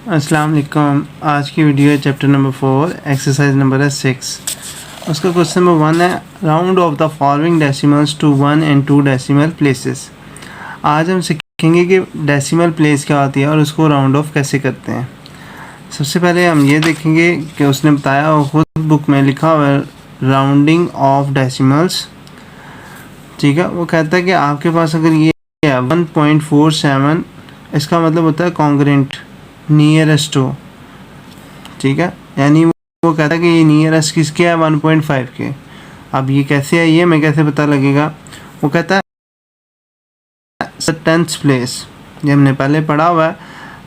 अस्सलाम वालेकुम। आज की वीडियो है चैप्टर नंबर 4, एक्सरसाइज नंबर है 6। उसका क्वेश्चन नंबर 1 है round off the following decimals to 1 and 2 decimal places. आज हम सीखेंगे कि डेसिमल प्लेस क्या होती है और उसको राउंड ऑफ कैसे करते हैं। सबसे पहले हम ये देखेंगे कि उसने बताया और खुद बुक में लिखा हुआ है राउंडिंग ऑफ डेसिमल्स। ठीक है, वो कहता है कि आपके पास अगर ये है 1.47, इसका मतलब होता है कॉन्ग्रेंट, नियरेस्ट हो। ठीक है, यानी वो कहता है कि ये नियरेस्ट किसके है 1.5 के। अब ये कैसे है, ये हमें कैसे पता लगेगा। वो कहता है 10th प्लेस, ये हमने पहले पढ़ा हुआ है।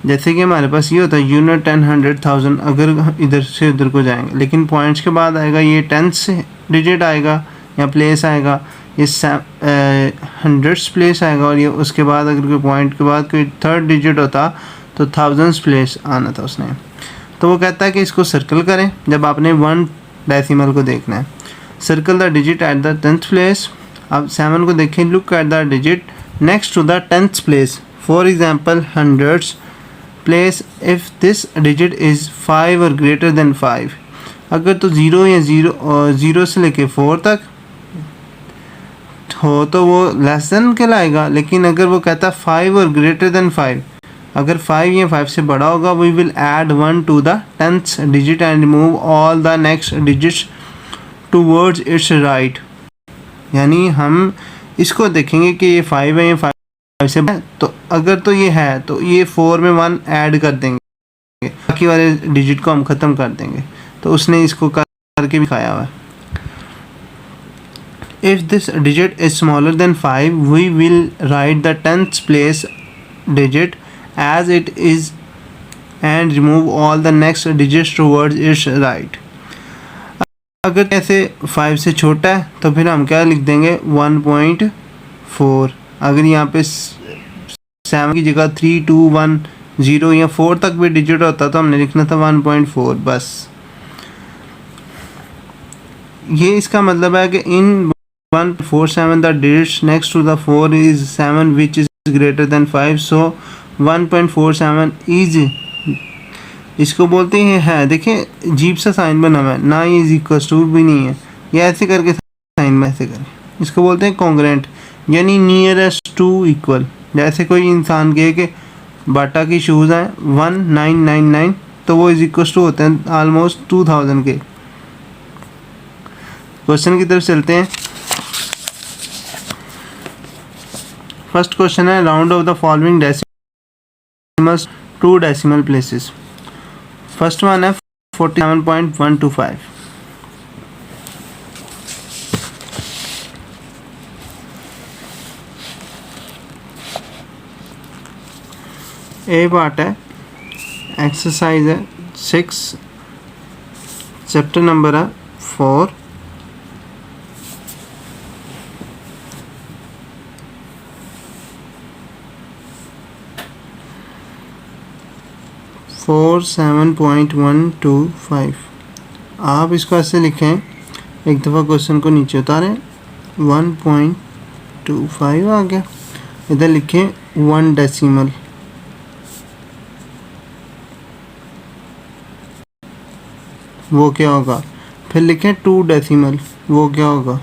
जैसे कि हमारे पास ये होता है यूनिट 10, 100,000 अगर इधर से उधर को जाएंगे, लेकिन पॉइंट्स के बाद आएगा ये 10th डिजिट आएगा या प्लेस आएगा, ये 100th प्लेस आएगा, और ये उसके बाद अगर कोई पॉइंट के बाद कोई थर्ड डिजिट होता तो 1000th प्लेस आना था उसने। तो वो कहता है कि इसको सर्कल करें जब आपने 1 डेसिमल को देखना है। Circle the digit at the 10th place. अब 7 को देखें, look at the digit next to the 10th place, for example 100th place if this digit is 5 और ग्रेटर देन 5। अगर तो 0 या 0 से लेके 4 तक हो तो वो लेस देन कहलाएगा, लेकिन अगर वो कहता है 5 और ग्रेटर देन 5, अगर 5 या 5 से बड़ा होगा we will add 1 to the 10th digit and remove all the next digits towards its right. यानी हम इसको देखेंगे कि ये 5 है या 5 से बड़ा है, तो अगर तो ये है तो ये 4 में 1 ऐड कर देंगे, बाकी वाले डिजिट को हम ख़त्म कर देंगे। तो उसने इसको करके भी दिखाया हुआ है। If this digit is smaller than 5, we will write the 10th place digit as it is and remove all the next digits towards its right. अगर ऐसे 5 से छोटा है तो फिर हम क्या लिख देंगे 1.4। अगर यहाँ पे 7 की जगह 3, 2, 1, 0 या 4 तक भी डिजिट होता तो हमने लिखना था 1.4 बस। ये इसका मतलब है कि इन 1.47 the digits next to the 4 is 7 which is greater than 5, so 1.47 is, इसको बोलते हैं है, देखिए अजीब सा साइन बना हुआ है ना, ये इज इक्वल टू भी नहीं है, ये ऐसे करके साइन में ऐसे करके इसको बोलते हैं कॉन्ग्रेंट, यानी नियरेस्ट टू इक्वल। जैसे कोई इंसान कहे कि बाटा की शूज़ हैं 1999 तो वो इज इक्वल टू होते हैं ऑलमोस्ट 2000 के। क्वेश्चन की तरफ चलते हैं। फर्स्ट क्वेश्चन है round off the following decimals to decimal places. First one है 47.125। ए पार्ट है, एक्सरसाइज है 6, चैप्टर नंबर है 4। फोर 7.125। आप इसको ऐसे लिखें, एक दफ़ा क्वेश्चन को नीचे उतारें, 1.25 आ गया, इधर लिखें 1 डेसिमल, वो क्या होगा, फिर लिखें 2 डेसिमल, वो क्या होगा।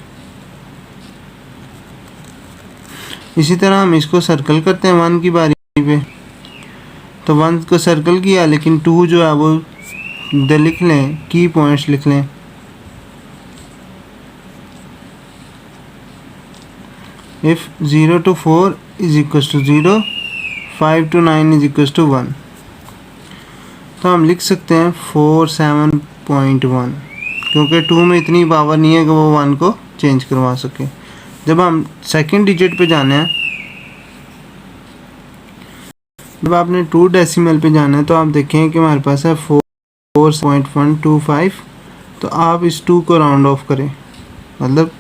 इसी तरह हम इसको सर्कल करते हैं 1 की बारी पे, तो 1 को सर्कल किया, लेकिन 2 जो है वो इधर लिख लें, की पॉइंट्स लिख लें। If 0 to 4 is equal to 0, 5 to 9 is equal to 1, तो हम लिख सकते हैं 47.1, क्योंकि 2 में इतनी पावर नहीं है कि वो 1 को चेंज करवा सके। जब हम सेकंड डिजिट पे जाना है, जब आपने 2 डेसिमल पे जाना है तो आप देखें कि हमारे पास है 4.125, तो आप इस 2 को राउंड ऑफ करें, मतलब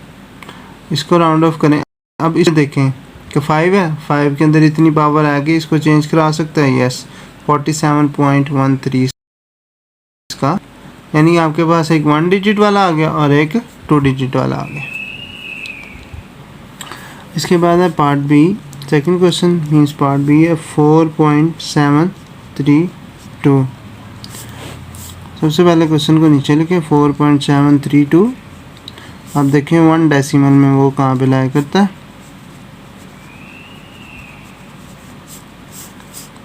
इसको राउंड ऑफ करें। अब इसे देखें कि 5 है, 5 के अंदर इतनी पावर आ गई, इसको चेंज करा सकता है, यस 47.13 इसका, यानी आपके पास एक 1 डिजिट वाला आ गया और एक 2 डिजिट वाला आ गया। इसके बाद है part B, second question means part B है 4.732। 2। सबसे पहले क्वेश्चन को नीचे लिखें 4.732। अब देखें 1 डेसिमल में वो कहाँ पे लाया करता है,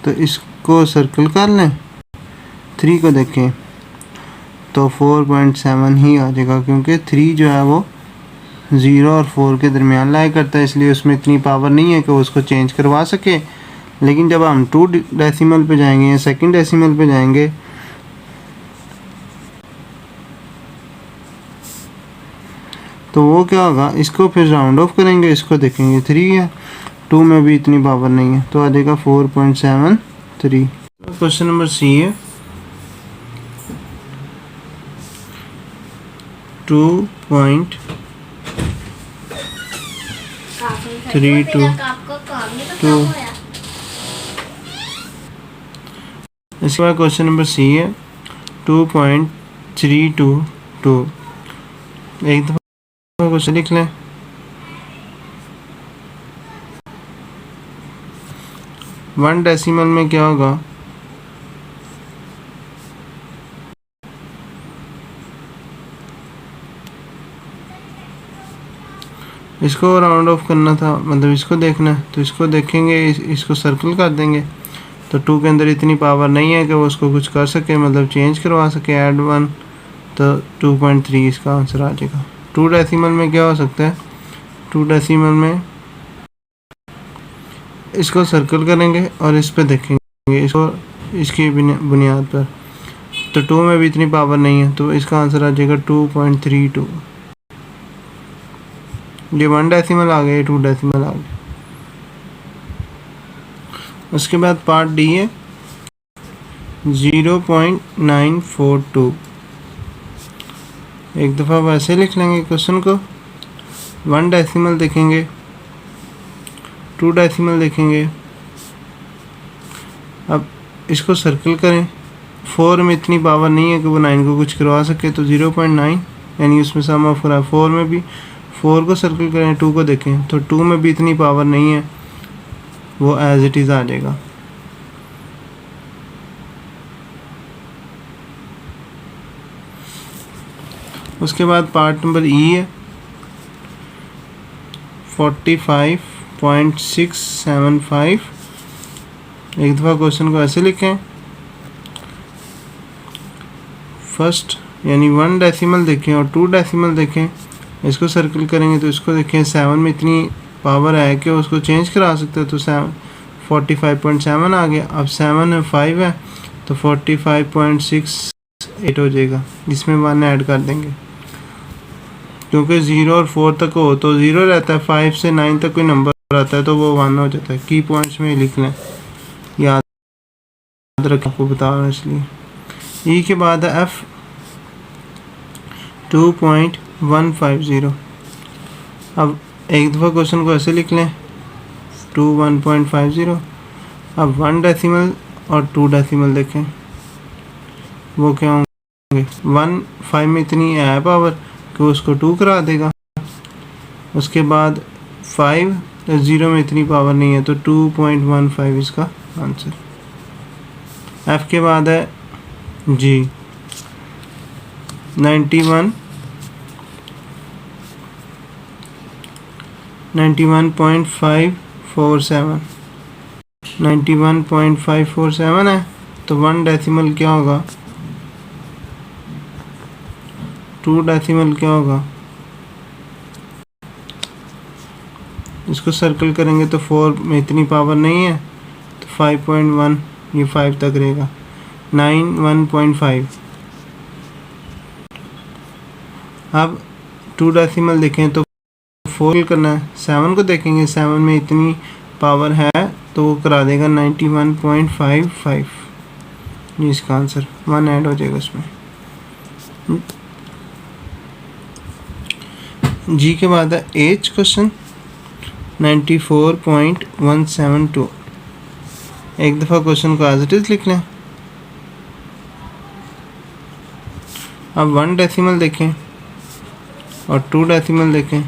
तो इसको सर्कल कर लें। 3 को देखें तो 4.7 ही आ जाएगा, क्योंकि 3 जो है वो 0 और 4 के दरमियान लाया करता है, इसलिए उसमें इतनी पावर नहीं है कि वो उसको चेंज करवा सके। लेकिन जब हम 2 डेसिमल पे जाएंगे या सेकंड डेसिमल पे जाएंगे तो वो क्या होगा, इसको फिर राउंड ऑफ करेंगे, इसको देखेंगे 3 है, 2 में भी इतनी पावर नहीं है, तो आ जाएगा 4.73। क्वेश्चन नंबर सी है 2.322। इसके बाद क्वेश्चन नंबर सी है 2.322। एक दफ़ा क्वेश्चन लिख लें। 1 डेसिमल में क्या होगा, इसको राउंड ऑफ करना था, मतलब इसको देखना है, तो इसको देखेंगे, इसको सर्कल कर देंगे। तो 2 के अंदर इतनी पावर नहीं है कि वो उसको कुछ कर सके, मतलब चेंज करवा सके, ऐड 1, तो 2.3 इसका आंसर आ जाएगा। 2 डेसिमल में क्या हो सकता है, 2 डेसिमल में इसको सर्कल करेंगे और इस पे देखेंगे, इसको इसकी बुनियाद पर, तो 2 में भी इतनी पावर नहीं है, तो इसका आंसर आ जाएगा 2.32। ये 1 डेसिमल आ गया, 2 डेसिमल आ गया। उसके बाद पार्ट डी है 0.942। एक दफ़ा वैसे लिख लेंगे क्वेश्चन को। 1 डेसिमल देखेंगे, 2 डेसिमल देखेंगे, अब इसको सर्कल करें। 4 में इतनी पावर नहीं है कि वो 9 को कुछ करवा सके, तो 0.9 यानी उसमें सम ऑफ रहा है। 4 में भी 4 को सर्कल करें, 2 को देखें, तो 2 में भी इतनी पावर नहीं है, वो एज इट इज़ आ जाएगा। उसके बाद पार्ट नंबर ई है 45.675। एक दफ़ा क्वेश्चन को ऐसे लिखें। फर्स्ट यानी 1 डेसिमल देखें और 2 डेसिमल देखें, इसको सर्कल करेंगे, तो इसको देखें 7 में इतनी पावर है कि उसको चेंज करा सकते हो, तो 45.7 आ गया। अब 7 में 5 है, तो 45.68 हो जाएगा, इसमें 1 ऐड कर देंगे, क्योंकि 0 और 4 तक हो तो 0 रहता है, 5 से 9 तक कोई नंबर आता है तो वो 1 हो जाता है। की पॉइंट्स में लिख लें, याद रखें, आपको बता रहा हूँ इसलिए। ई के बाद है एफ 2.150। अब एक दफ़ा क्वेश्चन को ऐसे लिख लें 1.50। अब 1 डेसिमल और 2 डेसिमल देखें, वो क्या होंगे। 1 5 में इतनी है पावर कि उसको 2 करा देगा। उसके बाद 5 0 में इतनी पावर नहीं है, तो 2.15 इसका आंसर। एफ के बाद है जी 91.547 है, तो 1 डेसिमल क्या होगा, 2 डेसिमल क्या होगा, इसको सर्कल करेंगे तो 4 में इतनी पावर नहीं है, तो 5.1 ये 5 तक रहेगा, 91.5। अब 2 डेसिमल देखें तो 4 करना है, 7 को देखेंगे, 7 में इतनी पावर है तो वो करा देगा 91.55, ये इसका आंसर। 1 ऐड हो जाएगा उसमें। जी के बाद है एच क्वेश्चन 94.172। एक दफ़ा क्वेश्चन को एज इट इज़ लिख लें। अब 1 डेसिमल देखें और 2 डेसिमल देखें।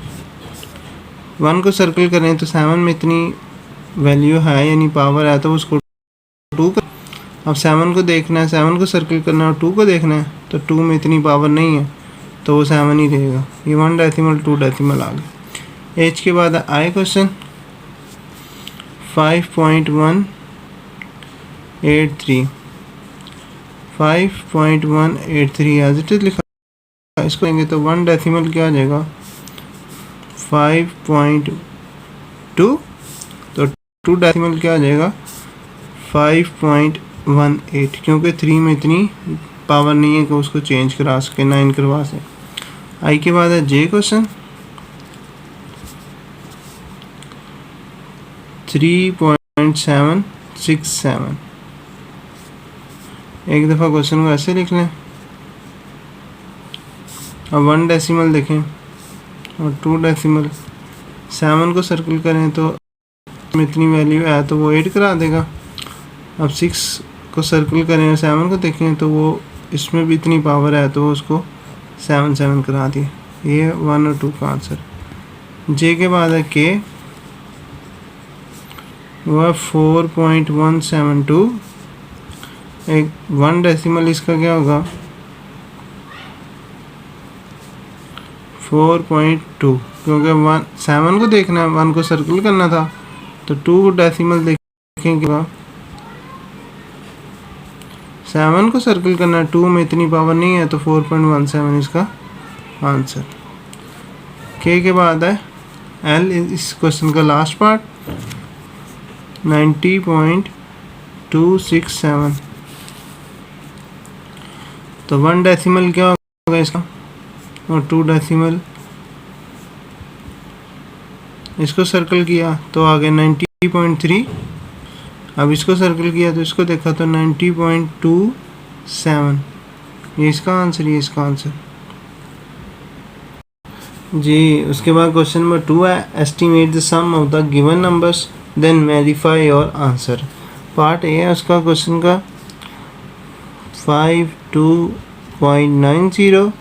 1 को सर्कल करें तो 7 में इतनी वैल्यू है यानी पावर है, तो उसको 2 कर, अब 7 को देखना है, 7 को सर्कल करना है और 2 को देखना है, तो 2 में इतनी पावर नहीं है तो वो 7 ही रहेगा। ये 1 डेसिमल 2 डेसिमल आ गया। एज के बाद आए क्वेश्चन 5.183 5.183 एज इट इज लिखा। इसको लेंगे तो 1 डेसिमल क्या आ जाएगा 5.2, तो 2 डेसिमल क्या आ जाएगा 5.18, क्योंकि 3 में इतनी पावर नहीं है कि उसको चेंज करा सके, 9 करवा सके। आई के बाद है जे क्वेश्चन 3.767। एक दफ़ा क्वेश्चन को ऐसे लिख लें। अब 1 डेसिमल देखें और 2 डेसिमल, 7 को सर्कल करें तो इतनी वैल्यू है तो वो 8 करा देगा। अब 6 को सर्कल करें और 7 को देखें तो वो इसमें भी इतनी पावर है तो वो उसको 7 करा दिए। ये 1 और 2 का आंसर। जे के बाद है के, वो है 4.172। एक 1 डेसिमल इसका क्या होगा 4.2, क्योंकि 7 को देखना है, 1 को सर्कल करना था, तो 2 डेसिमल देखेंगे 7 को सर्कल करना है, 2 में इतनी पावर नहीं है तो 4.17 इसका आंसर। के के बाद है एल, इस क्वेश्चन का लास्ट पार्ट 90.267। तो 1 डेसिमल क्या होगा इसका और 2 डेसिमल, इसको सर्कल किया तो आ गया 90.3। अब इसको सर्कल किया तो इसको देखा तो 90.27। ये इसका आंसर, ये इसका आंसर जी। उसके बाद क्वेश्चन नंबर 2 है estimate the sum of the given numbers then verify your answer. Part A है उसका क्वेश्चन का 52.90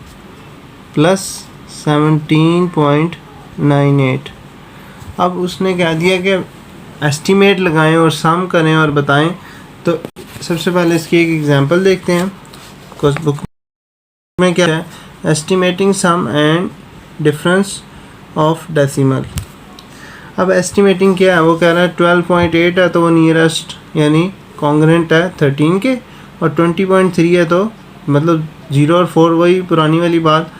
प्लस 17.98। अब उसने कह दिया कि एस्टिमेट लगाएं और सम करें और बताएं। तो सबसे पहले इसकी एक एग्जांपल देखते हैं। बुक में क्या है, estimating sum and difference of decimal. अब एस्टिमेटिंग क्या है, वो कह रहा है 12.8 है तो वो नियरेस्ट यानी कॉन्ग्रेंट है 13 के, और 20.3 है तो मतलब 0 और 4, वही पुरानी वाली बात,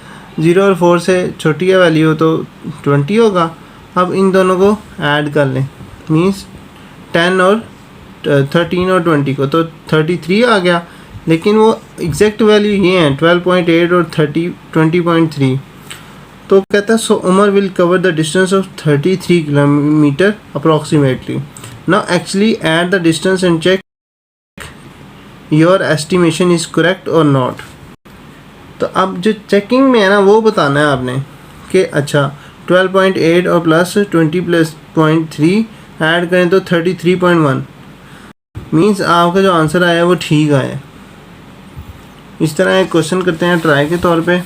0 और 4 से छोटी है वैल्यू तो 20 होगा। अब इन दोनों को ऐड कर लें, मीन्स 10 और 13 और 20 को, तो 33 आ गया। लेकिन वो एग्जैक्ट वैल्यू ये है 12.8 और 20.3। तो कहता है so Umar will cover the distance of 33 kilometre approximately. Now actually add the distance and check your estimation is correct और नॉट। तो अब जो चेकिंग में है ना वो बताना है आपने कि अच्छा 12.8 और प्लस 20+.3 ऐड करें तो 33.1, मीन्स आपका जो आंसर आया है वो ठीक आया। इस तरह एक क्वेश्चन करते हैं ट्राई के तौर पे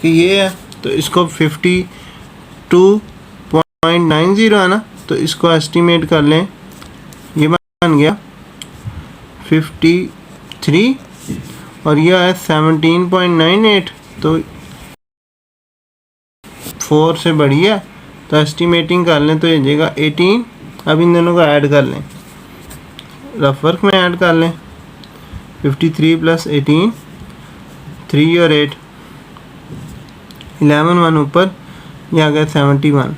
कि ये है तो इसको 52.90 है ना, तो इसको एस्टिमेट कर लें, ये बन गया 53 और यह है 17.98, तो 4 से बड़ी है तो एस्टिमेटिंग कर लें तो ये जाएगा 18। अब इन दोनों को ऐड कर लें, रफ वर्क में ऐड कर लें, 53 + 18, 3 और 8, 11 1 ऊपर, यह आ गया 71।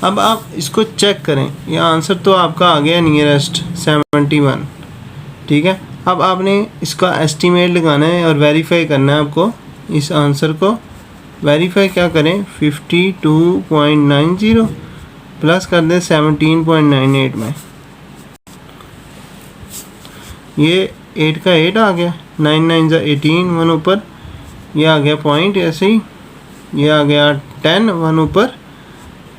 अब आप इसको चेक करें, यह आंसर तो आपका आ गया नियरेस्ट 71, ठीक है। अब आपने इसका एस्टीमेट लगाना है और वेरीफाई करना है आपको। इस आंसर को वेरीफाई क्या करें, 52.90 प्लस कर दें 17.98 में, ये 8 का 8 आ गया, 9 9 ज़ा 18, 1 ऊपर, ये आ गया पॉइंट, ऐसे ही ये आ गया 10, 1 ऊपर,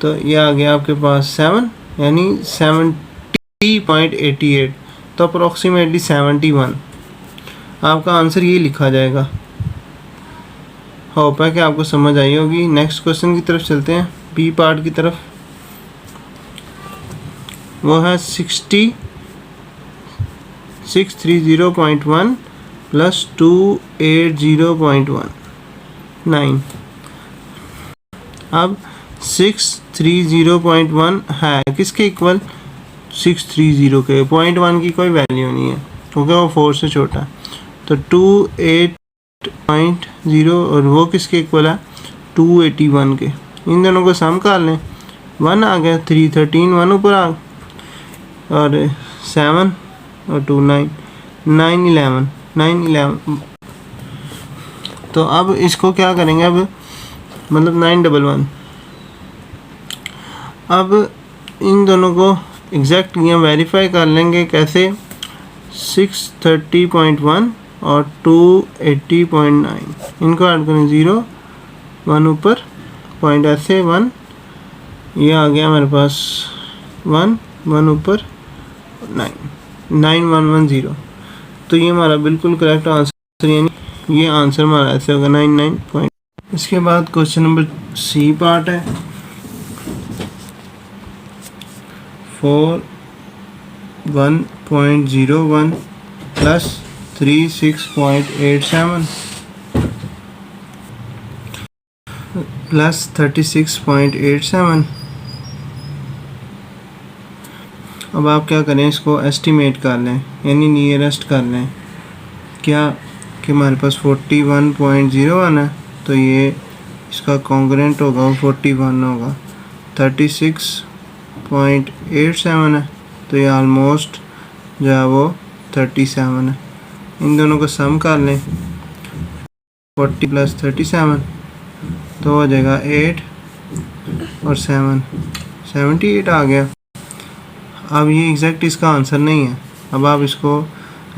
तो ये आ गया आपके पास 7 यानी 70.88, तो अप्रॉक्सीमेटली 71 आपका आंसर ये लिखा जाएगा। होप है कि आपको समझ आई होगी। नेक्स्ट क्वेश्चन की तरफ चलते हैं, बी पार्ट की तरफ। वो है 630.1 प्लस 280.19। अब 630.1 है किसके इक्वल, 630 के, 0.1 की कोई वैल्यू नहीं है क्योंकि वो 4 से छोटा है। तो 28.0 और वो किसके इक्वल है, 281 के। इन दोनों को सम कर लें, 1 आ गया, 313 1 ऊपर आ, और 7 और 2 9 911। तो अब इसको क्या करेंगे, अब मतलब 911। अब इन दोनों को एग्जैक्ट यहाँ वेरीफाई कर लेंगे कैसे, 630.1 और 280.9 इनको ऐड करें, 0 1 ऊपर पॉइंट ऐसे 1, ये आ गया मेरे पास 1 1 ऊपर 9 9110। तो ये हमारा बिल्कुल करेक्ट आंसर, यानी ये आंसर हमारा ऐसे होगा 99 इसके बाद क्वेश्चन नंबर सी पार्ट है, 41.01 प्लस 36.87 प्लस 36.87। अब आप क्या करें, इसको एस्टिमेट कर लें यानी नियरेस्ट कर लें। क्या कि हमारे पास 41.01 है तो ये इसका कॉन्ग्रेंट होगा वो 41 होगा। 36.87 है तो ये ऑलमोस्ट जो है वो 37 है। इन दोनों को सम कर लें, 40 प्लस 37 तो हो जाएगा 8 और 7 78 आ गया। अब ये एग्जैक्ट इसका आंसर नहीं है, अब आप इसको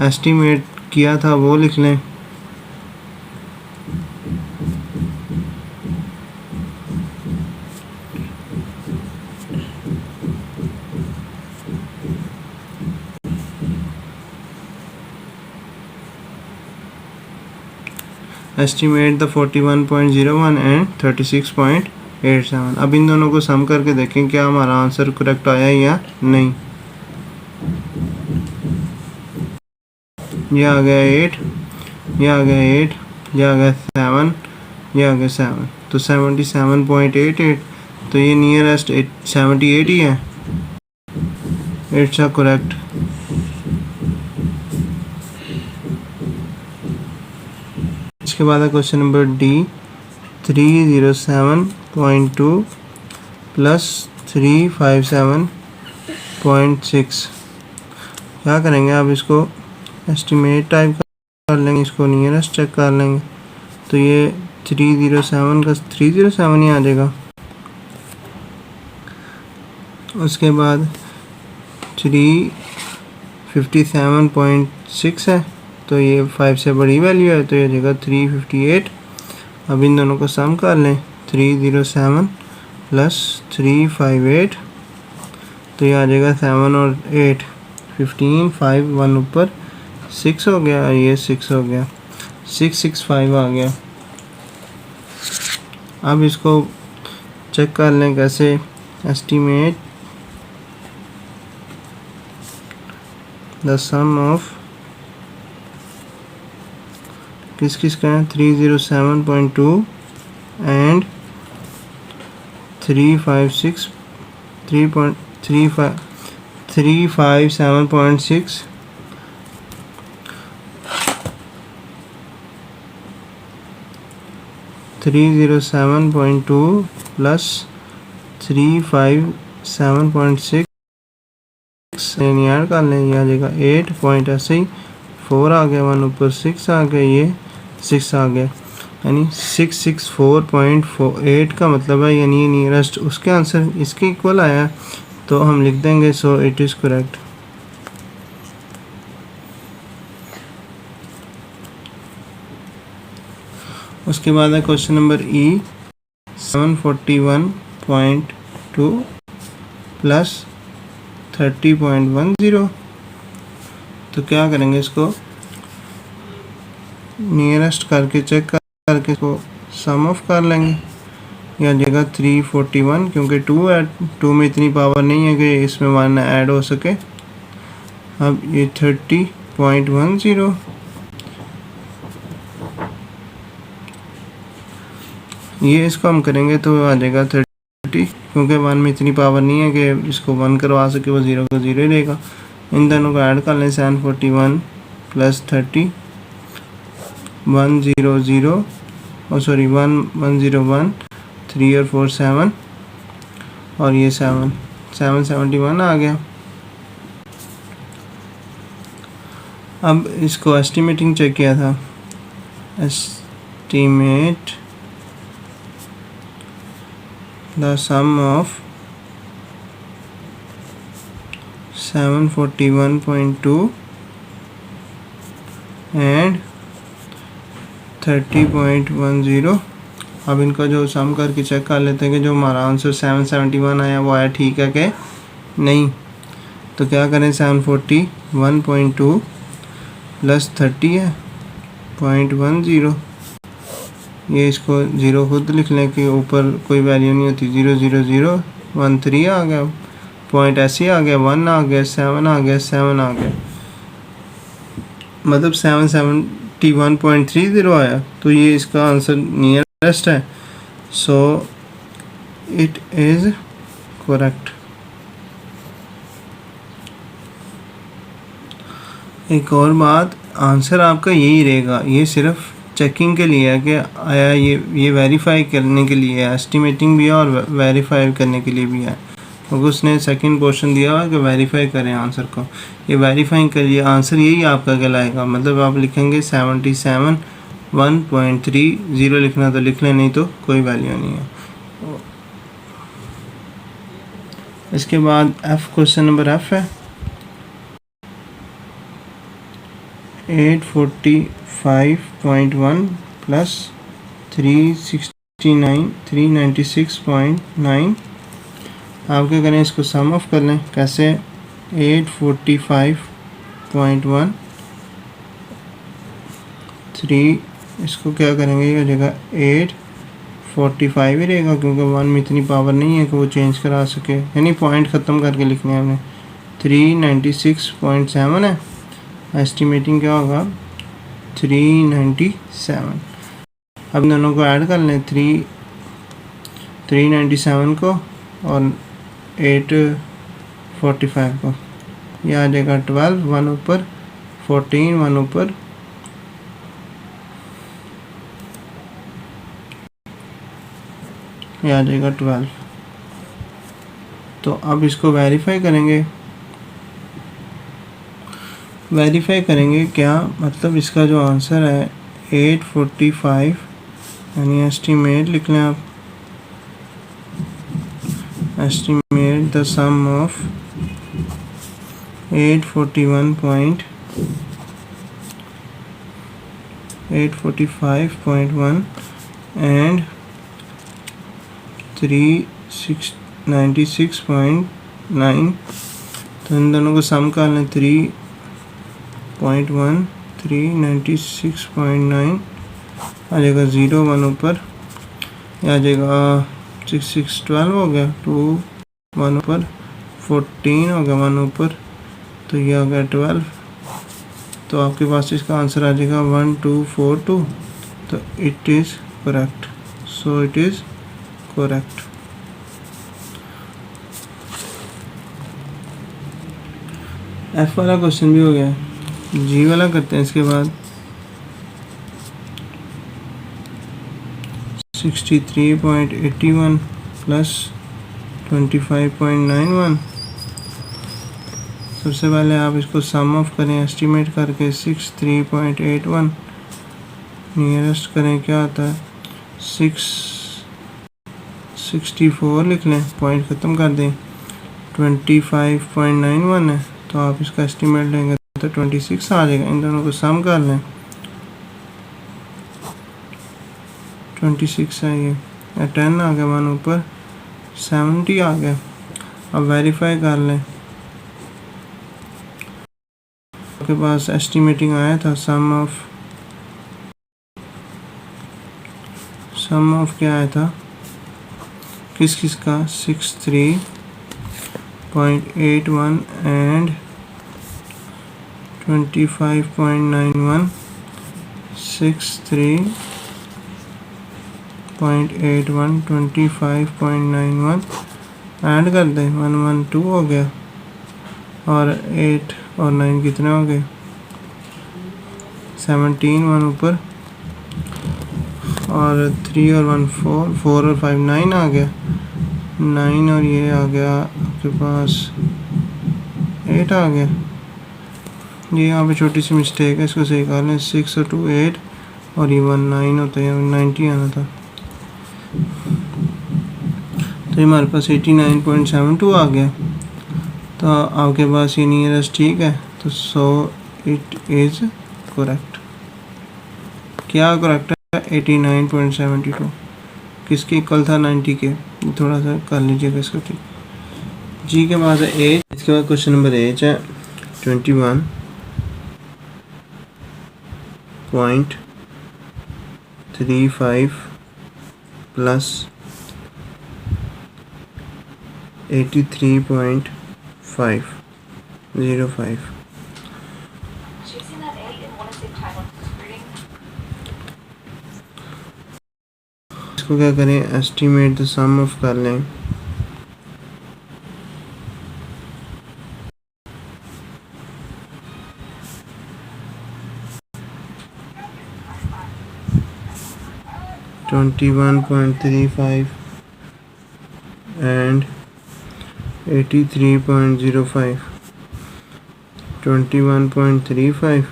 एस्टिमेट किया था वो लिख लें। Estimate the 41.01 and 36.87। अब इन दोनों को सम करके देखें क्या हमारा आंसर करेक्ट आया या नहीं। ये आ गया 8, ये आ गया 8, ये आ गया 7, ये आ गया 7, तो 77.88। तो ये नियरेस्ट 78 ही है, इट्स अ करेक्ट। इसके बाद है क्वेश्चन नंबर डी, 307.2 प्लस 357.6। क्या करेंगे, आप इसको एस्टिमेट टाइप कर लेंगे, इसको नियरेस्ट चेक कर लेंगे। तो ये 307 का 307 ही आ जाएगा। उसके बाद 357.6 है तो ये 5 से बड़ी वैल्यू है तो ये जगह 358। अब इन दोनों को सम कर लें, 307 प्लस 358 तो ये आ जाएगा 7 और 8 15, 5 1 ऊपर 6 हो गया और ये 6 हो गया, 665 आ गया। अब इसको चेक कर लें कैसे, एस्टिमेट द सम ऑफ किस का है, 307.2 एंड 357.6 307.2 प्लस 357.6 ऐड कर लें, ये आ जाएगा 8 पॉइंट ऐसे ही 4 आ गया, 1 ऊपर 6 आ गया, ये 6 आ गया, यानी 664.48 का मतलब है यानी ये नियरेस्ट उसके आंसर इसके इक्वल आया। तो हम लिख देंगे सो इट इज़ करेक्ट। उसके बाद है क्वेश्चन नंबर ई, 741.2 प्लस 30.10। तो क्या करेंगे, इसको नियरेस्ट करके चेक करके इसको सम ऑफ कर लेंगे। यह जगह 341 क्योंकि 2 है, 2 में इतनी पावर नहीं है कि इसमें 1 ऐड हो सके। अब ये 30 0.10, ये इसको हम करेंगे तो आ जाएगा 30, क्योंकि 1 में इतनी पावर नहीं है कि इसको 1 करवा सके, वो 0 का 0 ही रहेगा। इन दोनों को ऐड कर लें, 741 प्लस 30, 100 और सॉरी 1101, 3 और 4 7, और ये 771 आ गया। अब इसको एस्टिमेटिंग चेक किया था, estimate the sum of 741.2 and 30.10। अब इनका जो सम करके चेक कर लेते हैं कि जो हमारा आंसर 771 आया वो आया ठीक है कि नहीं। तो क्या करें, 741.2 प्लस 30 है 0.10, ये इसको 0 खुद लिख लें कि ऊपर कोई वैल्यू नहीं होती, 00013 आ गया, पॉइंट ऐसे आ गया, 1 आ गया, 7 आ गया, 7 आ गया, मतलब 771.30 आया। तो ये इसका आंसर नियरेस्ट है, सो इट इज़ करेक्ट। एक और बात, आंसर आपका यही रहेगा, ये सिर्फ चेकिंग के लिए है कि आया, ये वेरीफाई करने के लिए है, एस्टिमेटिंग भी है और वेरीफाई करने के लिए भी है, क्योंकि उसने सेकंड क्वेश्चन दिया हुआ कि वेरीफाई करें आंसर को। ये वेरीफाई करिए, आंसर यही आपका कहलाएगा। मतलब आप लिखेंगे 77.1.30 लिखना तो लिख लें, नहीं तो कोई वैल्यू नहीं है। इसके बाद एफ, क्वेश्चन नंबर एफ है 845.1 प्लस 396.9। आप क्या करें, इसको सम ऑफ कर लें। कैसे, 845.1 3, इसको क्या करेंगे, ये हो जाएगा 845 ही रहेगा, क्योंकि 1 में इतनी पावर नहीं है कि वो चेंज करा सके, यानी पॉइंट ख़त्म करके लिखने हैं हमने। 396.7 है, एस्टिमेटिंग क्या होगा 397। अब दोनों को ऐड कर लें, 397 को और 845 को, ये आ जाएगा 12, 1 ऊपर 14, 1 ऊपर, ये आ जाएगा 12। तो अब इसको वेरीफाई करेंगे क्या, मतलब इसका जो आंसर है 845, यानी एस्टिमेट लिख लें आप, estimate the sum of 845.1 and 396.9। तो इन दोनों को सम कर लें, 3.1 396.9 आ जाएगा, 0 1 ऊपर, आ जाएगा 6 6 12 हो गया, 2 1 ऊपर 14 हो गया, 1 ऊपर, तो ये आ गया 12। तो आपके पास इसका आंसर आ जाएगा 1242। तो it is correct, so it is correct. F वाला क्वेश्चन भी हो गया, जी वाला करते हैं इसके बाद। 63.81 प्लस 25.91। सबसे पहले आप इसको सम ऑफ करें, एस्टिमेट करके 63.81 नियरेस्ट करें, क्या आता है 664 लिख लें, पॉइंट ख़त्म कर दें। 25.91 है, तो आप इसका एस्टिमेट लेंगे तो 26 आ जाएगा। इन दोनों को सम कर लें, 26 है ये, 10 आ गया, 1 ऊपर 70 आ गया। अब वेरीफाई कर लें, आपके पास एस्टिमेटिंग आया था, सम ऑफ क्या आया था, किस का, 63.81 एंड 25.91 63.81 25.91 ऐड कर दें 112 हो गया और 8 और 9 कितने हो गए 17 1 ऊपर और 3 और 1 4 4 और 5 9 आ गया 9 और ये आ गया आपके पास 8 आ गया। ये यहाँ पे छोटी सी मिस्टेक है, इसको सही कर लें 6 और 2 8 और ये 1 9 होता है 90 आना था। तो ये हमारे पास 89.72 आ गया। तो आपके पास ये नियरेस्ट ठीक है, तो सो इट इज़ करेक्ट। क्या करेक्ट है 89.72 किसके इक्वल था 90 के। थोड़ा सा कर लीजिएगा इसको ठीक। जी के बाद है एज, इसके बाद क्वेश्चन नंबर एज है 21.35 प्लस 83.505। इसको क्या करें एस्टिमेट द सम ऑफ कर लें। $21.35 and 83.05। 21.35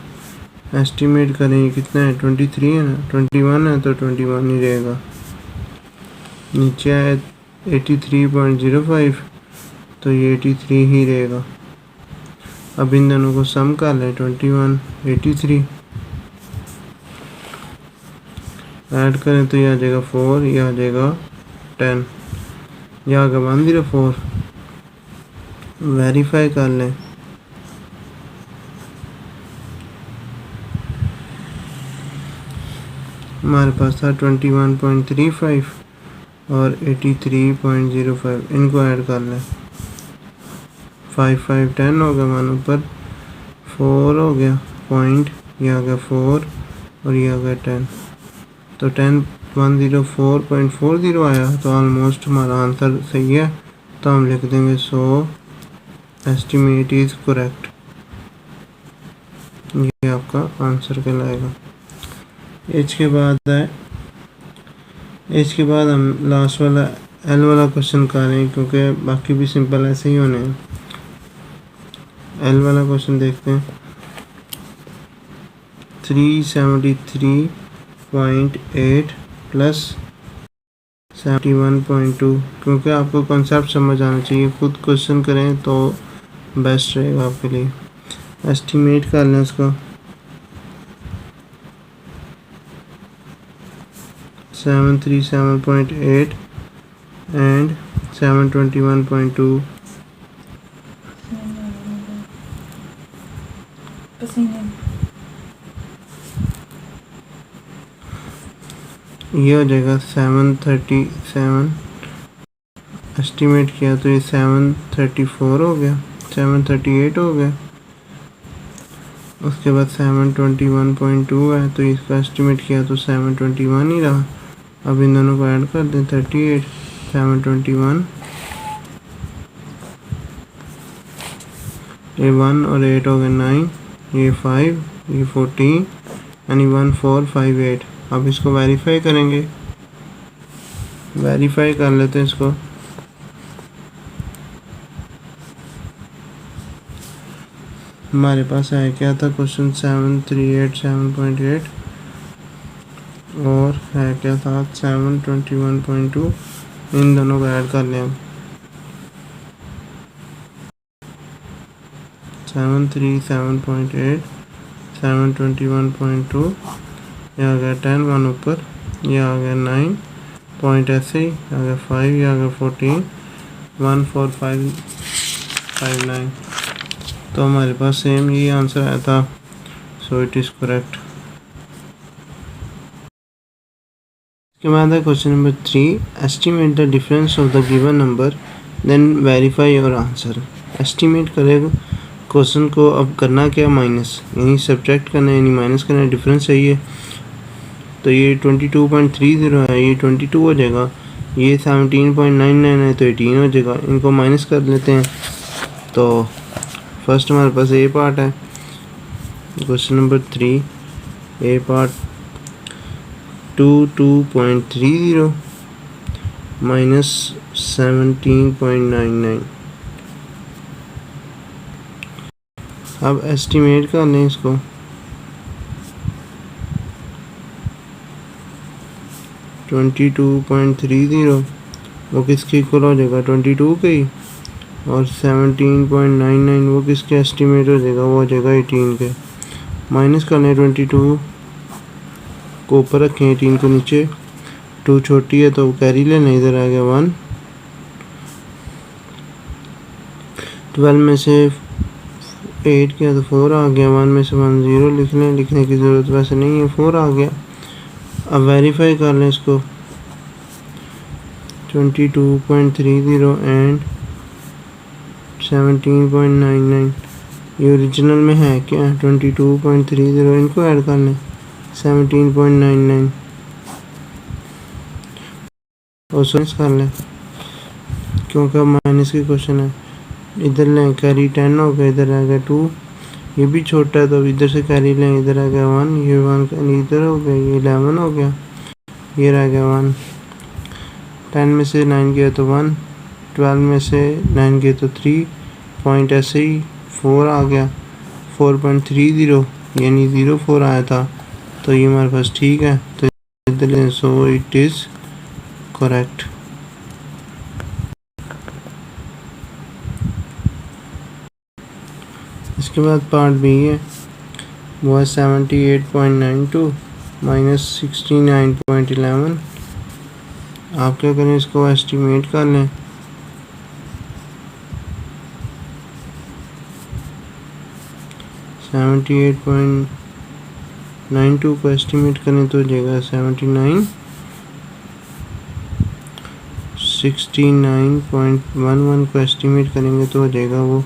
एस्टिमेट करें कितना है 23 है ना, 21 है तो 21 ही रहेगा। नीचे है 83.05 तो ये 83 ही रहेगा। अब इन दोनों को सम कर लें 21 83 ऐड करें तो ये आ जाएगा 4, ये आ जाएगा 10, ये आ गया 104। वेरीफाई कर लें। हमारे पास था 21.35 और 83.05, इनको ऐड कर लें 5 5 10 हो गया, 1 ऊपर 4 हो गया पॉइंट, ये आ गया 4 और ये आ गया 10, तो 104.40 आया। तो ऑलमोस्ट हमारा आंसर सही है, तो हम लिख देंगे सो एस्टिमेट इज़ करेक्ट। ये आपका आंसर कहलाएगा। एज के बाद है, एज के बाद हम लास्ट वाला एल वाला क्वेश्चन कर रहे हैं क्योंकि बाकी भी सिंपल ऐसे ही होने हैं। एल वाला क्वेश्चन देखते हैं। 373.8 प्लस 71.2, क्योंकि आपको कॉन्सेप्ट समझ आना चाहिए, खुद क्वेश्चन करें तो बेस्ट रहेगा आपके लिए। एस्टिमेट कर लें उसको 737.8 एंड 721.2। ये हो जाएगा 737, एस्टिमेट किया तो ये 734 हो गया, 738 हो गया। उसके बाद 721.2 है तो इसका एस्टिमेट किया तो 721 ही रहा। अब इन दोनों को ऐड कर दें 38 721, ये 1 और 8 हो गए 9, ये 5, ये 14 यानी 1458। अब इसको वेरीफाई करेंगे, वेरीफाई कर लेते हैं इसको। हमारे पास है क्या था क्वेश्चन 7387.8 और है क्या था 721.2, इन दोनों को ऐड कर लें हम 737.8 721.2, ये आ गया 10 1 ऊपर, ये आ गया 9 पॉइंट ऐसे ही आ गया 5, ये आ गया 14 14559। तो हमारे पास सेम ये आंसर आया था, सो इट इज़ करेक्ट। इसके बाद है question number 3, estimate the difference of the given number then verify your answer. Estimate करेगा क्वेश्चन को अब करना क्या, माइनस, यानी सब्ट्रैक्ट करना है, यानी माइनस करना है, डिफरेंस चाहिए। तो ये 22.30 है, ये 22 हो जाएगा, ये 17.99 है तो 18 हो जाएगा। इनको माइनस कर लेते हैं। तो फर्स्ट हमारे पास ए पार्ट है, क्वेश्चन नंबर 3, ए पार्ट 22.30 माइनस 17.99। अब एस्टिमेट कर लें इसको। 22.30 वो किसके इक्वल हो जाएगा, 22 के ही, और 17.99 वो किसके एस्टिमेट हो जाएगा, वो हो जाएगा 18 के। माइनस करने 22 को ऊपर रखें, 18 को नीचे, 2 छोटी है तो कैरी लेना, इधर आ गया 1। 12 में से 8 किया तो 4 आ गया, 1 में से 1 0 लिख लें, लिखने की ज़रूरत वैसे नहीं है, 4 आ गया। अब वेरीफाई कर लें इसको, 22.30 एंड 17.99 ये ओरिजिनल में है क्या, 22.30 इनको ऐड कर लें, 17.99 और सोच कर लें, क्योंकि माइनस की क्वेश्चन है। इधर लें, कैरी 10 हो गया, इधर आ गया 2, ये भी छोटा है तो इधर से कैरी लें, इधर आ गया 1, ये 1 इधर हो गया, ये 11 हो गया, ये रह गया 1। 10 में से 9 गया तो 1, 12 में से 9 गया तो 3 पॉइंट, ऐसे ही 4 आ गया, 4.30 यानी 04 आया था, तो ये हमारे पास ठीक है। तो इधर लें, सो इट इज़ करेक्ट। इसके बाद पार्ट बी है, वो है 78.92 माइनस 69.11। आप क्या करें, इसको एस्टिमेट कर लें। $78.92 को एस्टिमेट करें तो हो जाएगा 79, 69.11 को एस्टिमेट करेंगे तो हो जाएगा वो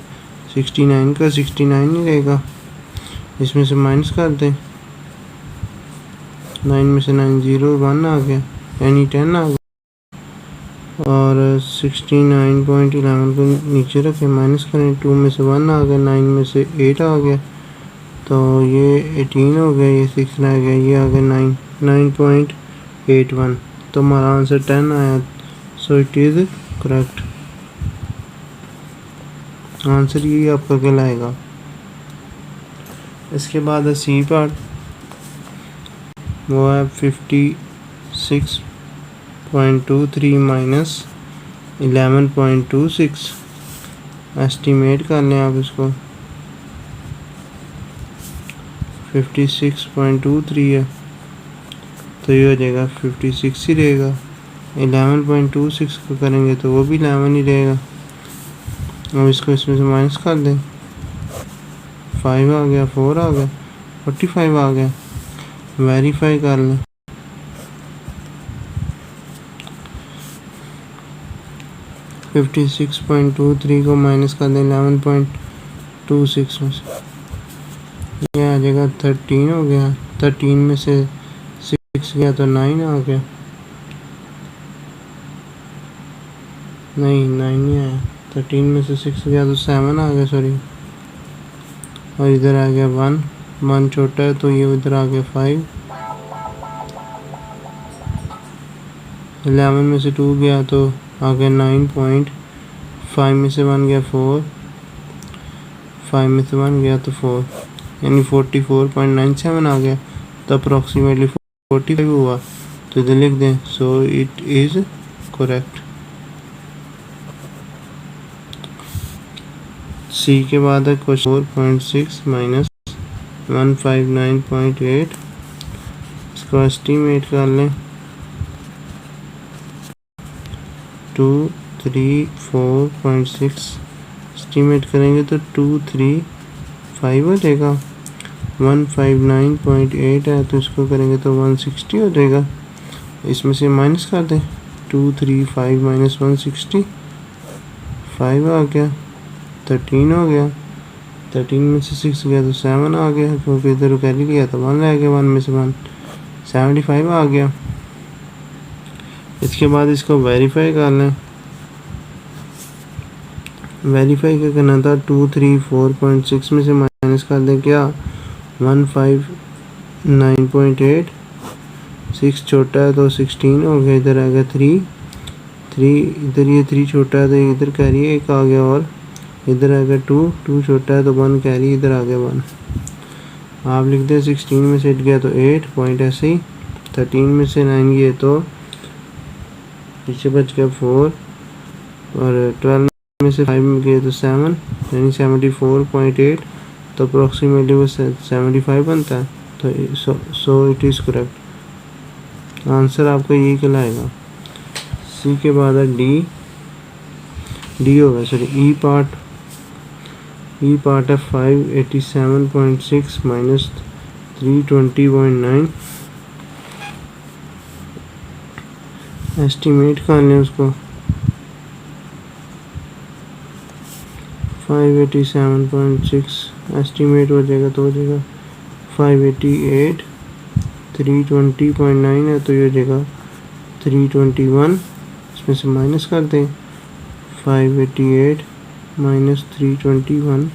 69 का 69 ही रहेगा। इसमें से माइनस कर दें, 9 में से 9 0 1 आ गया, यानी 10 आ गया, और 69.11 को नीचे रखें, माइनस करें, 2 में से 1 आ गया, 9 में से 8 आ गया, तो ये 18 हो गया, ये 6 रह गया, ये आ गया 9.81। तो हमारा आंसर 10 आया, so it is correct. Answer यही आपका कहलाएगा। इसके बाद है सी पार्ट, वो है 56.23 माइनस 11.26। एस्टिमेट कर लें आप इसको, 56.23 है तो ये हो जाएगा 56 ही रहेगा। 11.26 को करेंगे तो वो भी 11 ही रहेगा। अब इसको इसमें से माइनस कर दें, 5 आ गया, 4 आ गया, 45 आ गया। वेरीफाई कर लें, $56.23 को माइनस कर दें 11.26 में से, ये आ जाएगा 13 हो गया। 13 में से 6 गया तो 9 आ गया, नहीं 9 नहीं आया, 13 में से 6 गया तो 7 आ गया, सॉरी, और इधर आ गया 1 छोटा है तो ये इधर आ गया 5। 11 में से 2 गया तो आ गया 9.5 में से 1 गया 4, 5 में से 1 गया तो 4, यानी 44.97 आ गया, तो अप्रॉक्सीमेटली 45 हुआ, तो इधर लिख दें, सो इट इज़ करेक्ट। सी के बाद है क्वेश्चन 4.6 माइनस 159.8। इसको एस्टिमेट कर लें, 234.6 एस्टिमेट करेंगे तो 235 हो जाएगा। 159.8 है तो इसको करेंगे तो 160 हो जाएगा। इसमें से माइनस कर दें, 235 माइनस 160, 5 आ गया, 13 हो गया, 13 में से 6 गया तो 7 आ गया, क्योंकि इधर कैरी किया तो 1 रह गया, 1 में से 1 75 आ गया। इसके बाद इसको वेरीफाई कर लें। वेरीफाई क्या करना था, 234.6 में से माइनस कर दें क्या 159.8, 6 छोटा है तो 16 हो गया, इधर आ गया 3, इधर ये 3 छोटा है तो इधर कैरी 1 आ गया, और इधर आ गया 2 छोटा है तो 1 कैरी, इधर आ गया 1। आप लिख दें 16 में से 8 गया तो 8 पॉइंट, ऐसे ही 13 में से 9 गए तो पीछे बच गया 4, और 12 में से 5 गए तो 7, यानी 74.8, तो अप्रोक्सीमेटली वो 75 बनता है। तो so it is correct. Answer आपका यही कहलाएगा। सी के बाद है डी होगा, सॉरी ई पार्ट है 587.6 माइनस 320.9। एस्टिमेट कर लें उसको, 587.6 एस्टिमेट हो जाएगा तो हो जाएगा 588, 320.9 है तो ये हो जाएगा 321। इसमें से माइनस कर दें 588 माइनस 321,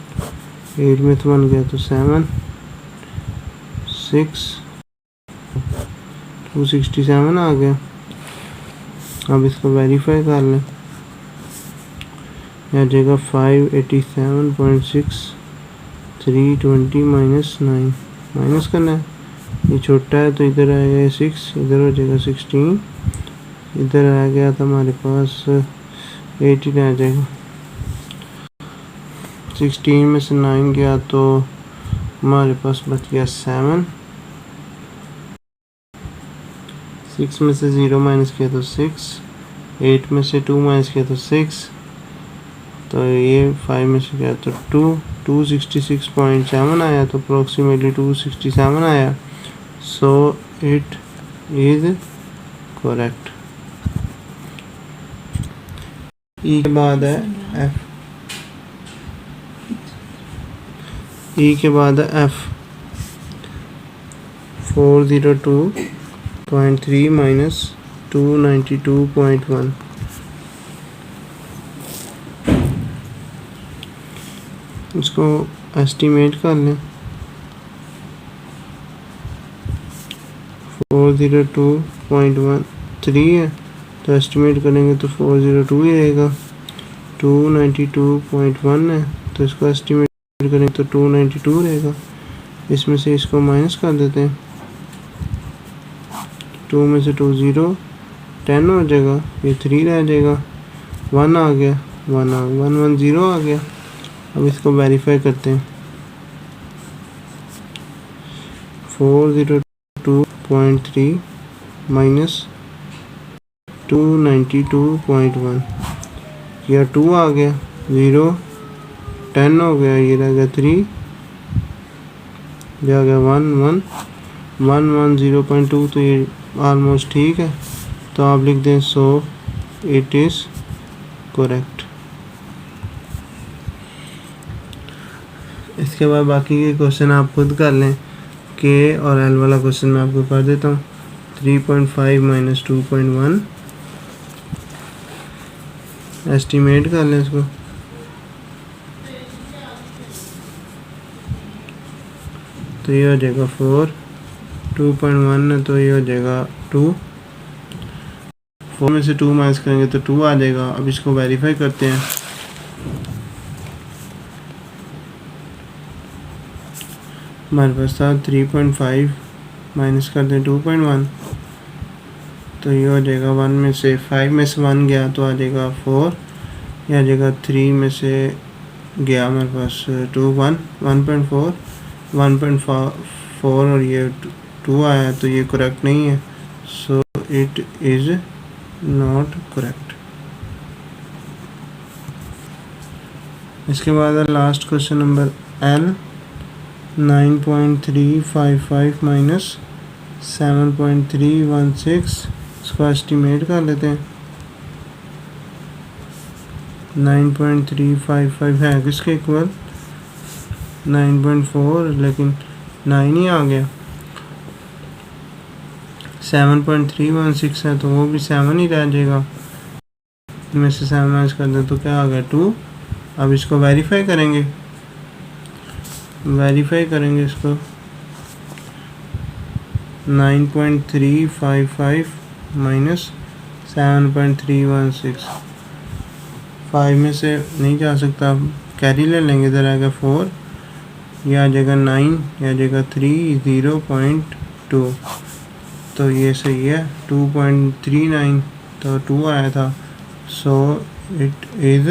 8 में तो 1 गया तो 7, 6 267 आ गया। अब इसको वेरीफाई कर लें, आ जाएगा 587.6, 320 माइनस 9, माइनस करना है, ये छोटा है तो इधर आएगा 6, इधर हो जाएगा 16, इधर आ गया था हमारे पास 18 आ जाएगा। 16 में से 9 गया तो हमारे पास बच गया 7, 6 में से 0 माइनस किया तो 6, 8 में से 2 माइनस किया तो 6, तो ये 5 में से गया तो 266.7 आया, तो अप्रोक्सीमेटली 267 आया। So it is correct. E के बाद है एफ, ई के बाद है एफ 402.3 माइनस 292.1। इसको एस्टिमेट कर लें, 402.13 है तो एस्टिमेट करेंगे तो 402 ही रहेगा। 292.1 है तो इसको एस्टिमेट करेंगे तो 292 रहेगा। इसमें से इसको माइनस कर देते हैं, 2 में से 2 0, 10 हो जाएगा, ये 3 रह जाएगा, 1 आ गया, 110 आ गया। अब इसको वेरीफाई करते हैं, 402.3 माइनस 292.1, या 2 आ गया, 0 10 हो गया, ये रह गया 3, ये आ गया 110.2, तो ये ऑलमोस्ट ठीक है। तो आप लिख दें सो इट इज़ करेक्ट। इसके बाद बाकी के क्वेश्चन आप खुद कर लें। के और एल वाला क्वेश्चन मैं आपको कर देता हूँ। 3.5 माइनस 2.1 एस्टिमेट कर लें इसको, तो ये हो जाएगा 4, 2.1 है तो ये हो जाएगा 2, 4 में से 2 माइनस करेंगे तो 2 आ जाएगा। अब इसको वेरीफाई करते हैं, हमारे पास था 3.5 माइनस कर दें 2.1, तो ये हो जाएगा 1 में से 5 में से 1 गया तो आ जाएगा 4, यह आ जाएगा 3 में से गया हमारे पास 1.4, 1.4 और ये 2 आया, तो ये करेक्ट नहीं है। So it is not correct. इसके बाद है last question number L, 9.355 minus 7.316, इसको एस्टिमेट कर लेते हैं। 9.355 है किसके इक्वल, 9.4 लेकिन 9 ही आ गया। 7.316 है तो वो भी 7 ही रह जाएगा। में से 7 माइनस कर दें तो क्या आ गया 2। अब इसको वेरीफाई करेंगे इसको। 9.355 माइनस 7.316, 5 में से नहीं जा सकता, कैरी ले लेंगे, इधर आएगा 4, यह आ जाएगा 9, यह आ जाएगा 3, 0.2, तो ये सही है। 2.39 तो 2 आया था, सो इट इज़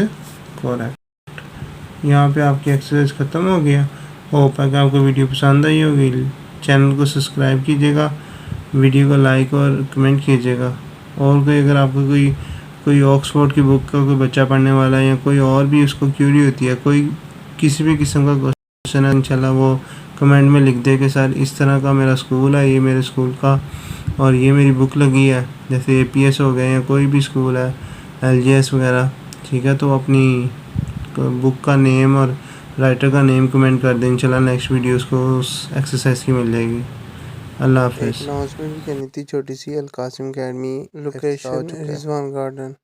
करेक्ट। यहाँ पे आपकी एक्सरसाइज ख़त्म हो गया। होप है कि आपको वीडियो पसंद आई होगी। चैनल को सब्सक्राइब कीजिएगा, वीडियो को लाइक और कमेंट कीजिएगा। और कोई अगर आपको कोई ऑक्सफोर्ड की बुक का कोई बच्चा पढ़ने वाला है या कोई और भी उसको क्यूरी होती है, कोई किसी भी किस्म का क्वेश्चन है, इंशाल्लाह वो कमेंट में लिख दे कि सर इस तरह का मेरा स्कूल है, ये मेरे स्कूल का और ये मेरी बुक लगी है, जैसे APS हो गए या कोई भी स्कूल है, LGS वगैरह, ठीक है। तो अपनी बुक का नेम और राइटर का नेम कमेंट कर दें, इंशाल्लाह नेक्स्ट वीडियो उसको उस एक्सरसाइज की मिल जाएगी। अल्लाह हाफिज़। अनाउंसमेंट भी करनी थी छोटी सी, Alkasim academy location Rizwan garden.